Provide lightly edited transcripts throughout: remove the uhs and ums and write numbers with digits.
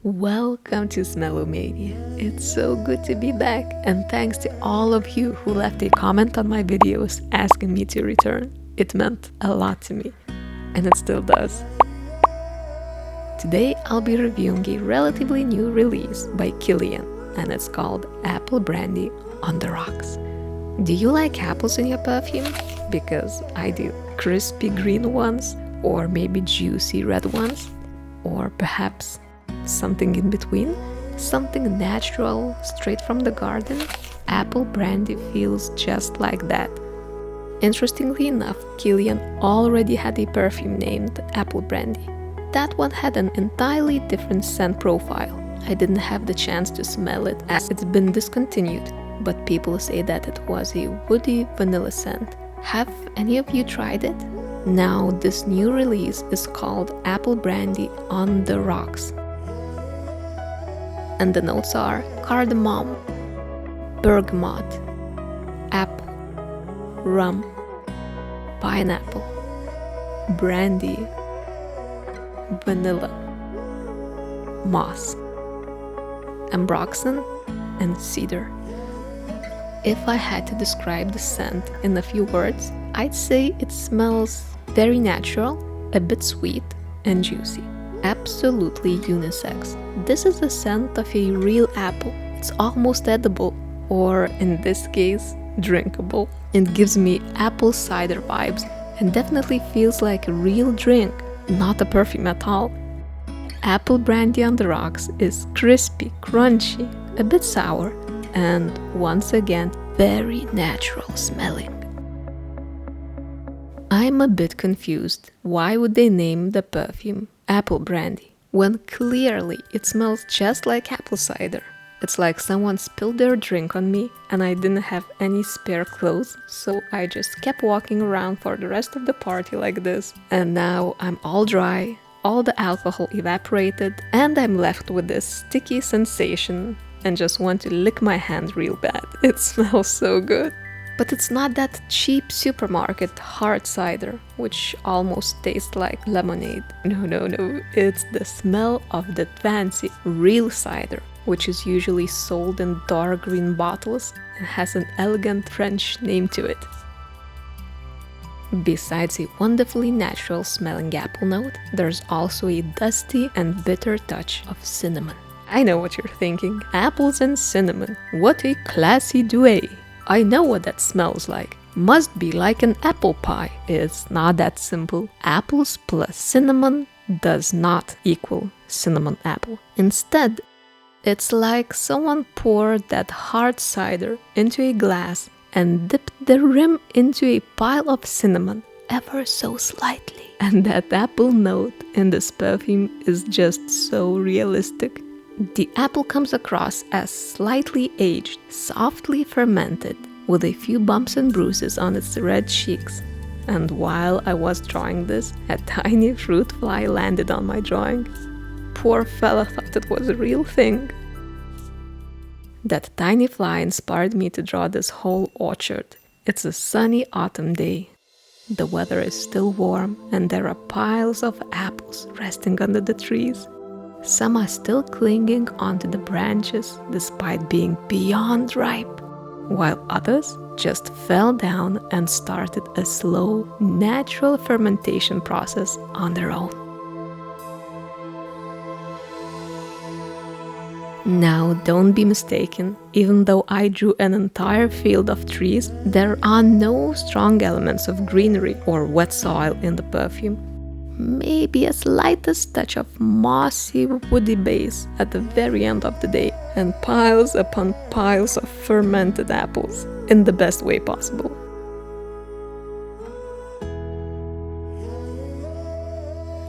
Welcome to Smellomania. It's so good to be back, and thanks to all of you who left a comment on my videos asking me to return. It meant a lot to me, and it still does. Today I'll be reviewing a relatively new release by Kilian, and it's called Apple Brandy on the Rocks. Do you like apples in your perfume? Because I do. Crispy green ones, or maybe juicy red ones, or perhaps something in between, something natural, straight from the garden. Apple Brandy feels just like that. Interestingly enough, Kilian already had a perfume named Apple Brandy. That one had an entirely different scent profile. I didn't have the chance to smell it as it's been discontinued, but people say that it was a woody vanilla scent. Have any of you tried it? Now this new release is called Apple Brandy on the Rocks. And the notes are cardamom, bergamot, apple, rum, pineapple, brandy, vanilla, moss, ambroxan, and cedar. If I had to describe the scent in a few words, I'd say it smells very natural, a bit sweet and juicy. Absolutely unisex. This is the scent of a real apple. It's almost edible, or in this case, drinkable. It gives me apple cider vibes and definitely feels like a real drink, not a perfume at all. Apple Brandy on the Rocks is crispy, crunchy, a bit sour, and once again, very natural smelling. I'm a bit confused. Why would they name the perfume Apple Brandy when clearly it smells just like apple cider? It's like someone spilled their drink on me and I didn't have any spare clothes, so I just kept walking around for the rest of the party like this. And now I'm all dry, all the alcohol evaporated, and I'm left with this sticky sensation and just want to lick my hand real bad. It smells so good. But it's not that cheap supermarket hard cider, which almost tastes like lemonade. No, it's the smell of the fancy real cider, which is usually sold in dark green bottles and has an elegant French name to it. Besides a wonderfully natural smelling apple note, there's also a dusty and bitter touch of cinnamon. I know what you're thinking. Apples and cinnamon. What a classy duet. I know what that smells like. Must be like an apple pie. It's not that simple. Apples plus cinnamon does not equal cinnamon apple. Instead, it's like someone poured that hard cider into a glass and dipped the rim into a pile of cinnamon ever so slightly. And that apple note in this perfume is just so realistic. The apple comes across as slightly aged, softly fermented, with a few bumps and bruises on its red cheeks. And while I was drawing this, a tiny fruit fly landed on my drawing. Poor fella thought it was a real thing. That tiny fly inspired me to draw this whole orchard. It's a sunny autumn day. The weather is still warm and there are piles of apples resting under the trees. Some are still clinging onto the branches despite being beyond ripe, while others just fell down and started a slow, natural fermentation process on their own. Now, don't be mistaken, even though I drew an entire field of trees, there are no strong elements of greenery or wet soil in the perfume. Maybe a slightest touch of mossy woody base at the very end of the day, and piles upon piles of fermented apples in the best way possible.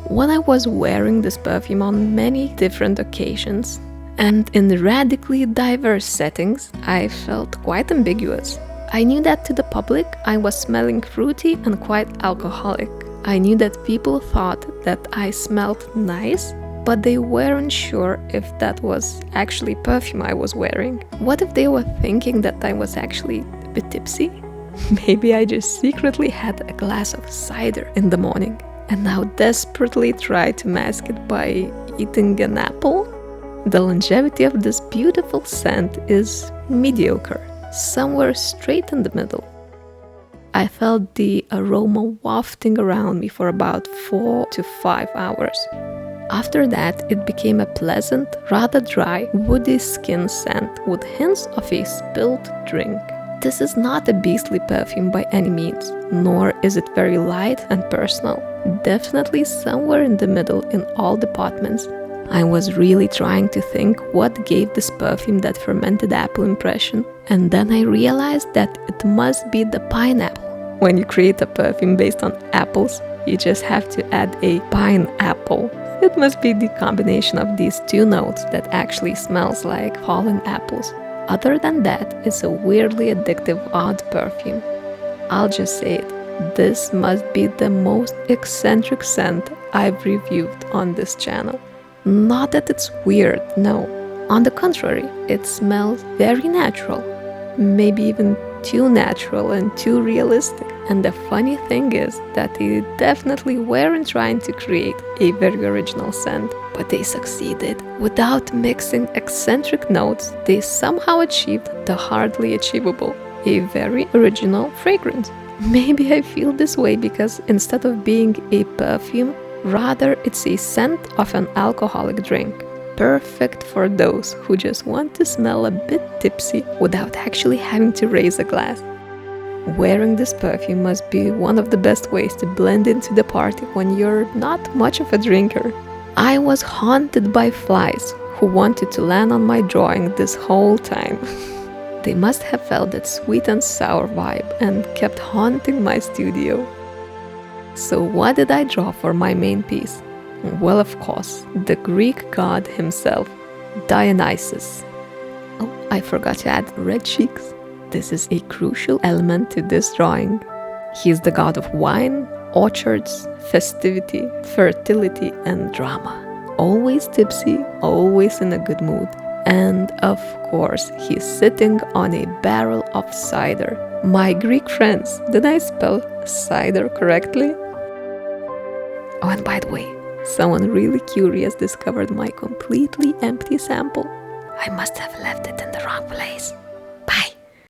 When I was wearing this perfume on many different occasions and in radically diverse settings, I felt quite ambiguous. I knew that to the public I was smelling fruity and quite alcoholic. I knew that people thought that I smelled nice, but they weren't sure if that was actually perfume I was wearing. What if they were thinking that I was actually a bit tipsy? Maybe I just secretly had a glass of cider in the morning and now desperately try to mask it by eating an apple? The longevity of this beautiful scent is mediocre, somewhere straight in the middle. I felt the aroma wafting around me for about 4 to 5 hours. After that, it became a pleasant, rather dry, woody skin scent with hints of a spilled drink. This is not a beastly perfume by any means, nor is it very light and personal. Definitely somewhere in the middle in all departments. I was really trying to think what gave this perfume that fermented apple impression, and then I realized that it must be the pineapple. When you create a perfume based on apples, you just have to add a pineapple. It must be the combination of these two notes that actually smells like fallen apples. Other than that, it's a weirdly addictive odd perfume. I'll just say it, this must be the most eccentric scent I've reviewed on this channel. Not that it's weird, no. On the contrary, it smells very natural. Maybe even too natural and too realistic. And the funny thing is that they definitely weren't trying to create a very original scent, but they succeeded. Without mixing eccentric notes, they somehow achieved the hardly achievable, a very original fragrance. Maybe I feel this way because instead of being a perfume, rather it's a scent of an alcoholic drink. Perfect for those who just want to smell a bit tipsy without actually having to raise a glass. Wearing this perfume must be one of the best ways to blend into the party when you're not much of a drinker. I was haunted by flies who wanted to land on my drawing this whole time. They must have felt that sweet and sour vibe and kept haunting my studio. So what did I draw for my main piece? Well, of course, the Greek god himself, Dionysus. Oh, I forgot to add red cheeks. This is a crucial element to this drawing. He is the god of wine, orchards, festivity, fertility, and drama. Always tipsy, always in a good mood. And of course, he's sitting on a barrel of cider. My Greek friends, did I spell cider correctly? Oh, and by the way, someone really curious discovered my completely empty sample. I must have left it in the wrong place.